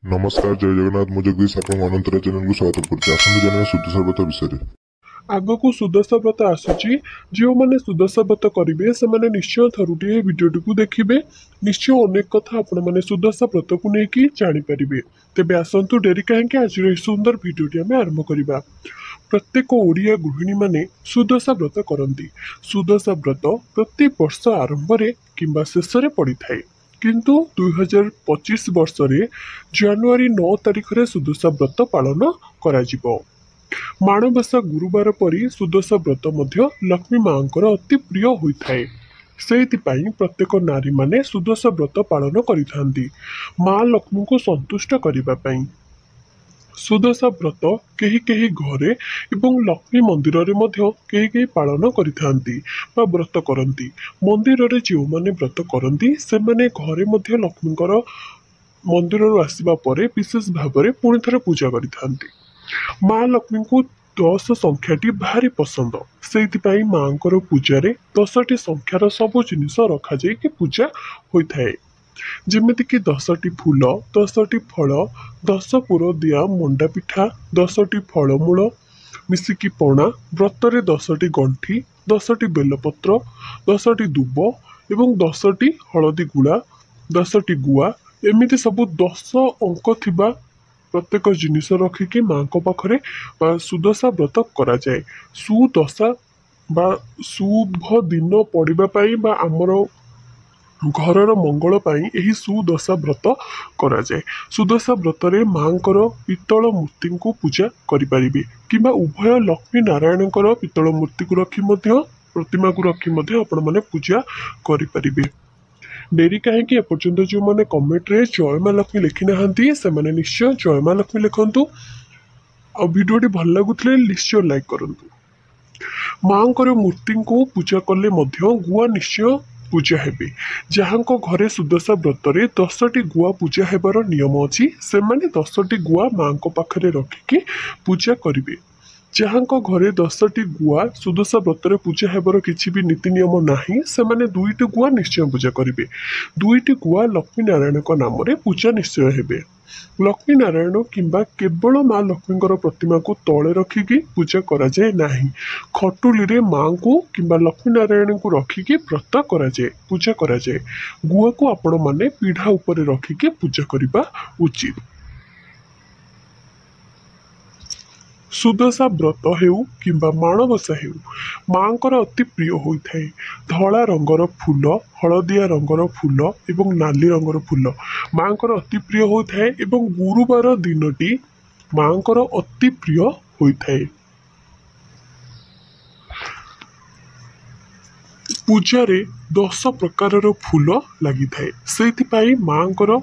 नमस्कार जय जगन्नाथ मु जगदीश आपन अनंतरा चैनल को स्वागत करुच्ची आसନ୍ତୁ ଜାଣିବା ସୁଦଶା ବ୍ରତ ବିଷୟରେ। आगक सुदशा व्रत आसूची जो मैंने सुदशा व्रत करेंगे से मैंने निश्चय थरुटे भिडियोटी को देखिए निश्चय अनेक कथा आपण मैंने सुदशा व्रत को लेकिन जानीपारे तेज आसतु डेरी कहीं आज सुंदर भिडियोटी आम आरंभ करवा। प्रत्येक ओडिया गृहिणी माने सुदशा व्रत करती। सुदशा व्रत प्रति वर्ष आरंभ किंबा शेष पड़ी थाए किंतु 2025 वर्ष रे जानुआरी 9 तारिख रे सुदशा व्रत पालन करा जिवो। माणबसा गुरुवार परी सुदशा व्रत मध्य लक्ष्मी मांकर अति प्रिय होइथाए। सेहितिपाई प्रत्येक नारी माने सुदशा व्रत पालन करिथांती मां लक्ष्मी को संतुष्ट करिबा पाई। सुदशा व्रत केही केही घरे एवं लक्ष्मी मंदिर रे मध्य केही केही पालन करिथांती बा व्रत करंती। मंदिर रे जो माने व्रत करंती से माने घरे मध्य लक्ष्मीकर मंदिर रु आसीबा परे विशेष भाव पुणी थरे पूजा करिथांती। माँ लक्ष्मी को 10 संख्याटी भारी पसंद से माँकर पूजारे 10टी संख्यार सब जिनिस रखा जाए पूजा होता है जमीक 10टी फूल 10टी फल 10 पुर दिया मंडा पिठा 10टी फलमूल मिसिकी पणा व्रतरे 10टी गंठी 10टी बेलपत्र 10टी दुब एवं 10टी हलदी गुड़ा 10टी गुआ एमती सब 10 अंक थिबा प्रत्येक जिनिस रखिकी माँ पाखरे सुदशा व्रत करा जाए। सुदशा बा शुभ दिन पड़ाई बा आमर घरर मंगल पाई एही सुदशा व्रत करा जाए। सुदशा व्रत रे माँकर पितल मूर्ति को पूजा करिपारिबे किंबा उभय लक्ष्मी नारायण पितल मूर्ति को रखी प्रतिमा को रखी आपण माने पूजा करिपारिबे। डेरी कहीं एपर्यंत जो मैंने कमेंट रे जय माँ लक्ष्मी लिखी ना से मैंने निश्चय जय माँ लक्ष्मी लिखु आ भिडियोटी भल लगुले निश्चय लाइक करूँ। माँ मूर्ति को पूजा कले गुआ निश्चय पूजा हेबे। जहाँ घरे सुदशा व्रत रे 10टी गुआ पूजा हेबार नियम अच्छी से माने 10टी गुआ माँ पाखरे रखिकी पूजा करिवे। जहाँ घरे 10टी गुआ सुदशा व्रत पूजा हेबार किसी भी नीति नियम नाही से माने 2टी गुआ निश्चय पूजा करिवे। 2टी गुआ लक्ष्मी नारायण नाम रे पूजा निश्चय हेबे। लक्ष्मी नारायण किंबा केवल माँ लक्ष्मी प्रतिमा को तले रखिकी पूजा करा जाए नाही। खटुली रे माँ को किंबा लक्ष्मी नारायण को रखिकी व्रत करा जाए पूजा करा जाए। गुआ को आपण माने पीढ़ा ऊपर रखिकी पूजा करबा उचित। सुदशा व्रत हेउ किंबा माणबसा हेउ माँकर अति प्रिय होता है। धला रंगर फूल हलदिया रंगर फूल एवं नाली रंगर फूल माँकर अति प्रिय होता है एवं गुरुवार दिनटी माँकर अति प्रिय होता है। पूजारे 10 प्रकार फूल लगी थाए से माँकर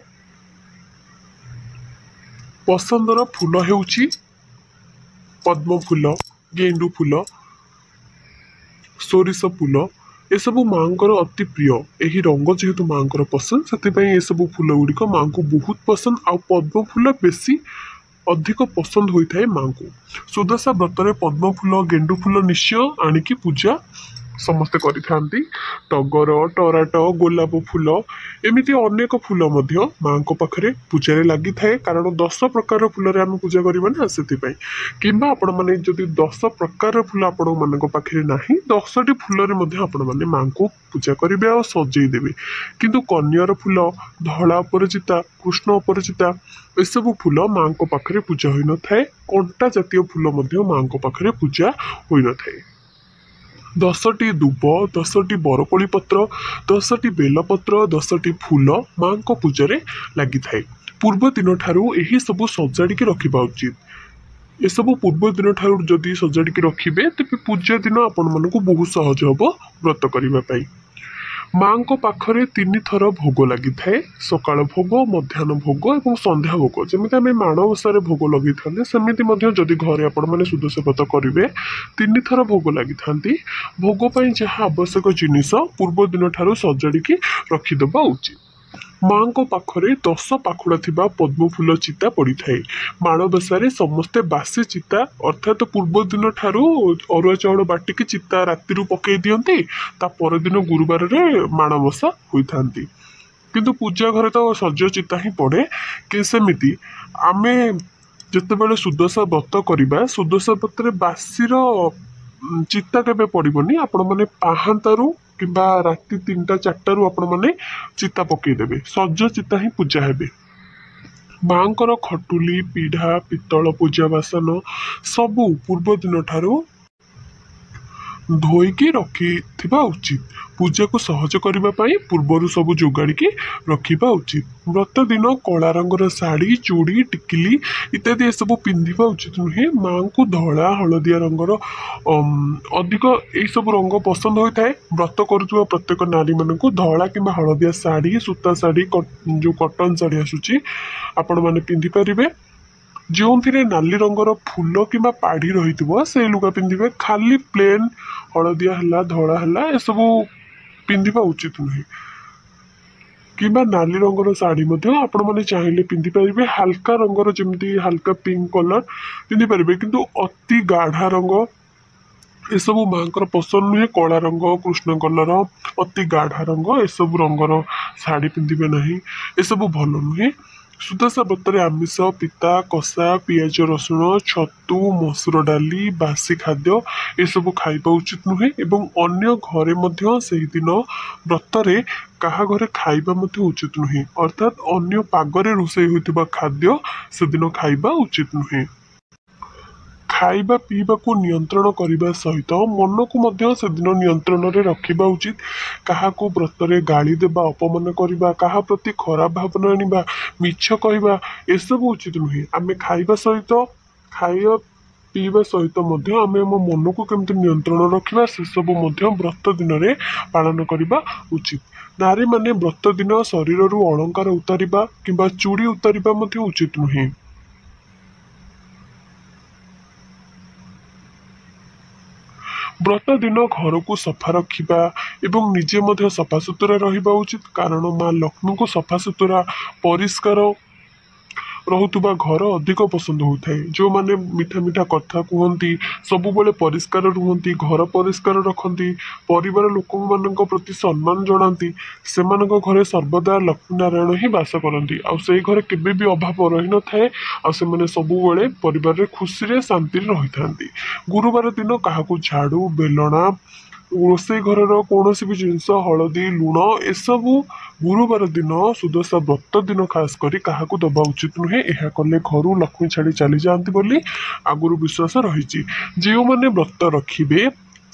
पसंदर फूल हेउची पद्म फूल गेंडू फूल सोरिष फूल एसबू माँकर अति प्रिय। यही रंग जेहेतु माँकर पसंद से सब फूल गुड़िक माँ को बहुत पसंद आ पद्म फूल बेसी अधिक पसंद होता है माँ को। सुदशा व्रत पद्म फूल गेंडू फूल निश्चय आणिकी पूजा समस्ते करिथांती। टगर टराट गोलाप फूल एमिति अनेक फूल मध्य माँ को पाखरे पूजारे लगी थाए कारण 10 प्रकार फूल आम पूजा करबा ना से किंबा आपण माने जदि 10 प्रकार फूल आपण मानक पाखरे नाही 10टी फूल रे मध्य आपण माने माँ को पूजा करिवे और सजई देबे। किंतु कन्यार फूल धला अपराजिता कृष्ण अपराजिता एसबू फूल माँ को पाखरे पूजा होई न थाए। कंटा जातीय फूल मध्य माँ को पाखरे पूजा होई न थाए। 10टी दुब 10टी बरकोली पत्र 10टी बेलपत्र 10टी फूल माँ को पूजारे लगी थाए। पूर्व दिन ठारू यही सब सजाड़ी रखा उचित। ये सब पूर्व दिन ठारू जदि सजाड़ी रखिए तेज पूजा दिन आपण मन को बहुत सहज हम व्रत करने। माँ को पाखरे 3 थर भोग लगी थाए सकाळ भोग मध्याह्न भोग और संध्या भोग। जमी आम माणबसा भोग लगी था सेमती जदि घरे आपण मैंने सुदशा व्रत करेंगे 3 थर भोग लगी था। भोग पर जहाँ आवश्यक जिनिस पूर्व दिन ठारू सजाड़ी रखिदबा उचित। माँ को पाखरे 10 पाखुड़ा थिबा पद्म फूल चिता पड़ी थाए। माणबसा समस्ते बासी चिता अर्थात पूर्व दिन ठारू अरुआ चाउल बाटिकी चिता राति पकई दियंती ता पर दिन गुरुवार रे माणबसा होइथांती। କିନ୍ତୁ ପୂଜା ଘରେ ତ ସଜ ଚିତା ହିଁ ପଡ଼େ କି ସେମିତି ଆମେ ଯେତେବେଳେ ସୁଦଶା ବ୍ରତ କରିବା ସୁଦଶା ବ୍ରତରେ ବାସିର ଚିତା କେବେ ପଡ଼ିବନି। ଆପଣମାନେ ପାହାନ୍ତାରୁ କିମ୍ବା ରାତି 3ଟା 4ଟାରୁ ଆପଣମାନେ ଚିତା ପକେଇଦେବେ। ସଜ ଚିତା ହିଁ ପୂଜା ହେବେ। ମାଙ୍କର ଖଟୁଲି ପିଢ଼ା ପିତ୍ତଳ ପୂଜା ବାସନ ସବୁ ପୂର୍ବ ଦିନ ଠାରୁ ଧୋଇକି ରଖିଥିବା ଉଚିତ। ପୂଜାକୁ ସହଜ କରିବା ପାଇଁ ପୂର୍ବରୁ ସବୁ ଯୋଗାଡ଼ିକି ରଖିବା ଉଚିତ। ବ୍ରତ ଦିନ କଳା ରଙ୍ଗର ଶାଢ଼ୀ ଚୁଡ଼ି ଟିକିଲି ଇତ୍ୟାଦି ଏସବୁ ପିନ୍ଧିବା ଉଚିତ ନୁହେଁ। ମାଙ୍କୁ ଧଳା ହଳଦିଆ ରଙ୍ଗର ଅଧିକ ଏଇସବୁ ରଙ୍ଗ ପସନ୍ଦ ହୋଇଥାଏ। ବ୍ରତ କରୁଥିବା ପ୍ରତ୍ୟେକ ନାରୀମାନଙ୍କୁ ଧଳା କିମ୍ବା ହଳଦିଆ ଶାଢ଼ୀ ସୂତା ଶାଢ଼ୀ ଯେଉଁ କଟନ ଶାଢ଼ୀ ଆସୁଛି ଆପଣମାନେ ପିନ୍ଧିପାରିବେ। ଯେଉଁଥିରେ ନାଲି ରଙ୍ଗର ଫୁଲ କିମ୍ବା ପାଢ଼ୀ ରହିଥିବ ସେଇ ଲୁଗା ପିନ୍ଧିବେ। ଖାଲି ପ୍ଲେନ୍ ହଳଦିଆ ହେଲା ଧଳା ହେଲା ଏସବୁ ପିନ୍ଧିବା ଉଚିତ ନୁହେଁ। କିମ୍ବା ନାଲି ରଙ୍ଗର ଶାଢ଼ୀ ମଧ୍ୟ ଆପଣମାନେ ଚାହିଁଲେ ପିନ୍ଧିପାରିବେ। ହାଲକା ରଙ୍ଗର ଯେମିତି ହାଲକା ପିଙ୍କ କଲର ପିନ୍ଧିପାରିବେ, କିନ୍ତୁ ଅତି ଗାଢ଼ା ରଙ୍ଗ ଏସବୁ ମାଙ୍କର ପସନ୍ଦ ନୁହେଁ। କଳା ରଙ୍ଗ କୃଷ୍ଣ କଲର ଅତି ଗାଢ଼ା ରଙ୍ଗ ଏସବୁ ରଙ୍ଗର ଶାଢ଼ୀ ପିନ୍ଧିବେ ନାହିଁ। ଏସବୁ ଭଲ ନୁହେଁ। ସୁଦଶା ବ୍ରତରେ ଆମିଷ ପିତା କଷା ପିଆଜ ରସୁଣ ଛତୁ ମସୁର ଡାଲି ବାସି ଖାଦ୍ୟ ଏସବୁ ଖାଇବା ଉଚିତ ନୁହେଁ। ଏବଂ ଅନ୍ୟ ଘରେ ମଧ୍ୟ ସେହିଦିନ ବ୍ରତରେ କାହା ଘରେ ଖାଇବା ମଧ୍ୟ ଉଚିତ ନୁହେଁ। ଅର୍ଥାତ୍ ଅନ୍ୟ ପାଗରେ ରୋଷେଇ ହୋଇଥିବା ଖାଦ୍ୟ ସେଦିନ ଖାଇବା ଉଚିତ ନୁହେଁ। ଖାଇବା ପିଇବାକୁ ନିୟନ୍ତ୍ରଣ କରିବା ସହିତ ମନକୁ ମଧ୍ୟ ସେଦିନ ନିୟନ୍ତ୍ରଣରେ ରଖିବା ଉଚିତ। କାହାକୁ ବ୍ରତରେ ଗାଳି ଦେବା ଅପମାନ କରିବା କାହା ପ୍ରତି ଖରାପ ଭାବନା ଆଣିବା ମିଛ କହିବା ଏସବୁ ଉଚିତ ନୁହେଁ। ଆମେ ଖାଇବା ପିଇବା ସହିତ ମଧ୍ୟ ଆମେ ଆମ ମନକୁ କେମିତି ନିୟନ୍ତ୍ରଣ ରଖିବା ସେସବୁ ମଧ୍ୟ ବ୍ରତ ଦିନରେ ପାଳନ କରିବା ଉଚିତ। ନାରୀମାନେ ବ୍ରତ ଦିନ ଶରୀରରୁ ଅଳଙ୍କାର ଉତାରିବା କିମ୍ବା ଚୁଡ଼ି ଉତାରିବା ମଧ୍ୟ ଉଚିତ ନୁହେଁ। ବ୍ରତ ଦିନ ଘରକୁ ସଫା ରଖିବା ଏବଂ ନିଜେ ମଧ୍ୟ ସଫାସୁତୁରା ରହିବା ଉଚିତ। କାରଣ ମା ଲକ୍ଷ୍ମୀଙ୍କୁ ସଫାସୁତୁରା ପରିଷ୍କାର ରହୁଥିବା ଘର ଅଧିକ ପସନ୍ଦ ହୋଇଥାଏ। ଯେଉଁମାନେ ମିଠା ମିଠା କଥା କୁହନ୍ତି ସବୁବେଳେ ପରିଷ୍କାର ରୁହନ୍ତି ଘର ପରିଷ୍କାର ରଖନ୍ତି ପରିବାର ଲୋକମାନଙ୍କ ପ୍ରତି ସମ୍ମାନ ଜଣାନ୍ତି ସେମାନଙ୍କ ଘରେ ସର୍ବଦା ଲକ୍ଷ୍ମୀ ନାରାୟଣ ହିଁ ବାସ କରନ୍ତି। ଆଉ ସେଇ ଘରେ କେବେ ବି ଅଭାବ ରହିନଥାଏ। ଆଉ ସେମାନେ ସବୁବେଳେ ପରିବାରରେ ଖୁସିରେ ଶାନ୍ତିରେ ରହିଥାନ୍ତି। ଗୁରୁବାର ଦିନ କାହାକୁ ଝାଡୁ ବେଲଣା ରୋଷେଇ ଘରର କୌଣସି ବି ଜିନିଷ ହଳଦୀ ଲୁଣ ଏସବୁ ଗୁରୁବାର ଦିନ ସୁଦଶା ବ୍ରତ ଦିନ ଖାସ କରି କାହାକୁ ଦବା ଉଚିତ ନୁହେଁ। ଏହା କଲେ ଘରୁ ଲକ୍ଷ୍ମୀ ଛାଡ଼ି ଚାଲିଯାଆନ୍ତି ବୋଲି ଆଗରୁ ବିଶ୍ୱାସ ରହିଛି। ଯେଉଁମାନେ ବ୍ରତ ରଖିବେ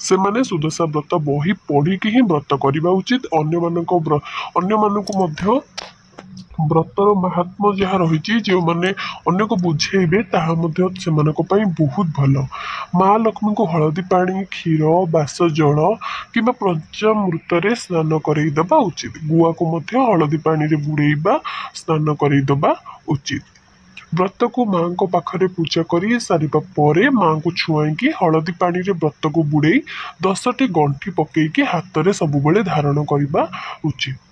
ସେମାନେ ସୁଦଶା ବ୍ରତ ବହି ପଢ଼ିକି ହିଁ ବ୍ରତ କରିବା ଉଚିତ। ଅନ୍ୟମାନଙ୍କୁ ମଧ୍ୟ ବ୍ରତର ମାହାତ୍ମ୍ୟ ଯାହା ରହିଛି ଯେଉଁମାନେ ଅନ୍ୟକୁ ବୁଝେଇବେ ତାହା ମଧ୍ୟ ସେମାନଙ୍କ ପାଇଁ ବହୁତ ଭଲ। ମା ଲକ୍ଷ୍ମୀଙ୍କୁ ହଳଦୀ ପାଣି କ୍ଷୀର ବାସ ଜଳ କିମ୍ବା ପଞ୍ଚାମୃତରେ ସ୍ନାନ କରେଇଦେବା ଉଚିତ। ଗୁଆକୁ ମଧ୍ୟ ହଳଦୀ ପାଣିରେ ବୁଡ଼େଇବା ସ୍ନାନ କରେଇଦେବା ଉଚିତ। ବ୍ରତକୁ ମାଙ୍କ ପାଖରେ ପୂଜା କରି ସାରିବା ପରେ ମାଙ୍କୁ ଛୁଆଇକି ହଳଦୀ ପାଣିରେ ବ୍ରତକୁ ବୁଡ଼େଇ 10ଟି ଗଣ୍ଠି ପକେଇକି ହାତରେ ସବୁବେଳେ ଧାରଣ କରିବା ଉଚିତ।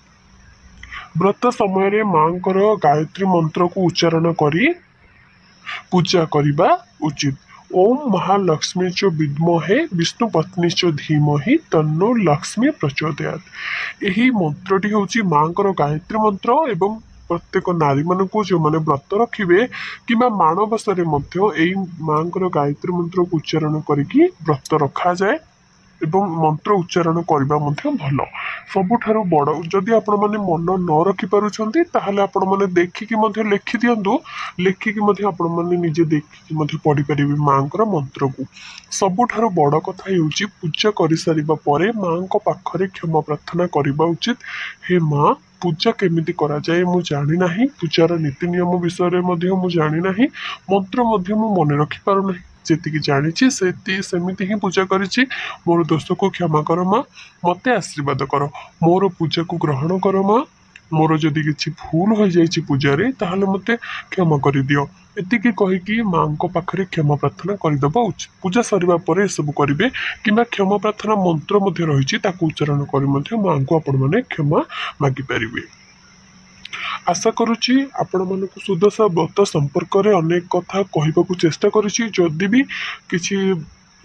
ବ୍ରତ ସମୟରେ ମାଙ୍କର ଗାୟତ୍ରୀ ମନ୍ତ୍ରକୁ ଉଚ୍ଚାରଣ କରି ପୂଜା କରିବା ଉଚିତ। ଓಂ ମହାଲକ୍ଷ୍ମୀ ଚ ବିଦ୍ମହେ ବିଷ୍ଣୁ ପତ୍ନୀ ଚ ଧୀମହି ତନ୍ନୋ ଲକ୍ଷ୍ମୀ ପ୍ରଚୋଦୟାତ୍। ଏହି ମନ୍ତ୍ରଟି ହେଉଛି ମାଙ୍କର ଗାୟତ୍ରୀ ମନ୍ତ୍ର ଏବଂ ପ୍ରତ୍ୟେକ ନାରୀମାନଙ୍କୁ ଯେଉଁମାନେ ବ୍ରତ ରଖିବେ କିମ୍ବା ମାଣବସାରେ ମଧ୍ୟ ଏଇ ମାଙ୍କର ଗାୟତ୍ରୀ ମନ୍ତ୍ରକୁ ଉଚ୍ଚାରଣ କରିକି ବ୍ରତ ରଖାଯାଏ ଏବଂ ମନ୍ତ୍ର ଉଚ୍ଚାରଣ କରିବା ମଧ୍ୟ ଭଲ। ସବୁଠାରୁ ବଡ଼ ଯଦି ଆପଣମାନେ ମନ ନ ରଖିପାରୁଛନ୍ତି ତାହେଲେ ଆପଣମାନେ ଦେଖିକି ମଧ୍ୟ ଲେଖି ଦିଅନ୍ତୁ। ଲେଖିକି ମଧ୍ୟ ଆପଣମାନେ ନିଜେ ଦେଖିକି ମଧ୍ୟ ପଢ଼ିପାରିବେ ମାଙ୍କର ମନ୍ତ୍ରକୁ। ସବୁଠାରୁ ବଡ଼ କଥା ହେଉଛି ପୂଜା କରିସାରିବା ପରେ ମାଙ୍କ ପାଖରେ କ୍ଷମା ପ୍ରାର୍ଥନା କରିବା ଉଚିତ। ହେ ମା ପୂଜା କେମିତି କରାଯାଏ ମୁଁ ଜାଣିନାହିଁ। ପୂଜାର ନୀତି ନିୟମ ବିଷୟରେ ମଧ୍ୟ ମୁଁ ଜାଣିନାହିଁ। ମନ୍ତ୍ର ମଧ୍ୟ ମୁଁ ମନେ ରଖିପାରୁନାହିଁ। ଯେତିକି ଜାଣିଛି ସେମିତି ହିଁ ପୂଜା କରିଛି। ମୋର ଦୋଷକୁ କ୍ଷମା କର ମା। ମୋତେ ଆଶୀର୍ବାଦ କର। ମୋର ପୂଜାକୁ ଗ୍ରହଣ କର ମା। ମୋର ଯଦି କିଛି ଭୁଲ ହୋଇଯାଇଛି ପୂଜାରେ ତାହେଲେ ମୋତେ କ୍ଷମା କରିଦିଅ। ଏତିକି କହିକି ମାଙ୍କ ପାଖରେ କ୍ଷମା ପ୍ରାର୍ଥନା କରିଦେବା ଉଚିତ। ପୂଜା ସରିବା ପରେ ଏସବୁ କରିବେ କିମ୍ବା କ୍ଷମା ପ୍ରାର୍ଥନା ମନ୍ତ୍ର ମଧ୍ୟ ରହିଛି ତାକୁ ଉଚ୍ଚାରଣ କରି ମଧ୍ୟ ମାଙ୍କୁ ଆପଣମାନେ କ୍ଷମା ମାଗିପାରିବେ। ଆଶା କରୁଛି ଆପଣମାନଙ୍କୁ ସୁଦଶା ବ୍ରତ ସମ୍ପର୍କରେ ଅନେକ କଥା କହିବାକୁ ଚେଷ୍ଟା କରିଛି। ଯଦି ବି କିଛି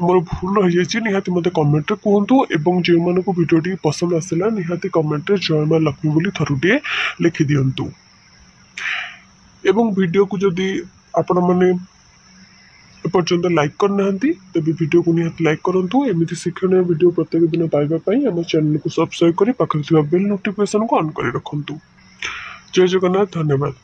मोर भूल रही जाइए निहाती मते कमेंट कहतु एवं जो मानक भिडियोटी पसंद आसला निहाती कमेंट जय माँ लक्ष्मी बोली थरुटे लिखि दियंतु एवं वीडियो को जदि आपण माने एपर्यंत लाइक करना तेज वीडियो को निहाती लाइक करूँ एमती शिक्षण वीडियो प्रत्येक दिन पाइबापी आम चैनल को सब्सक्राइब कर पाखे बेल नोटिफिकेशन को ऑन कर रखु। जय जगन्नाथ, धन्यवाद।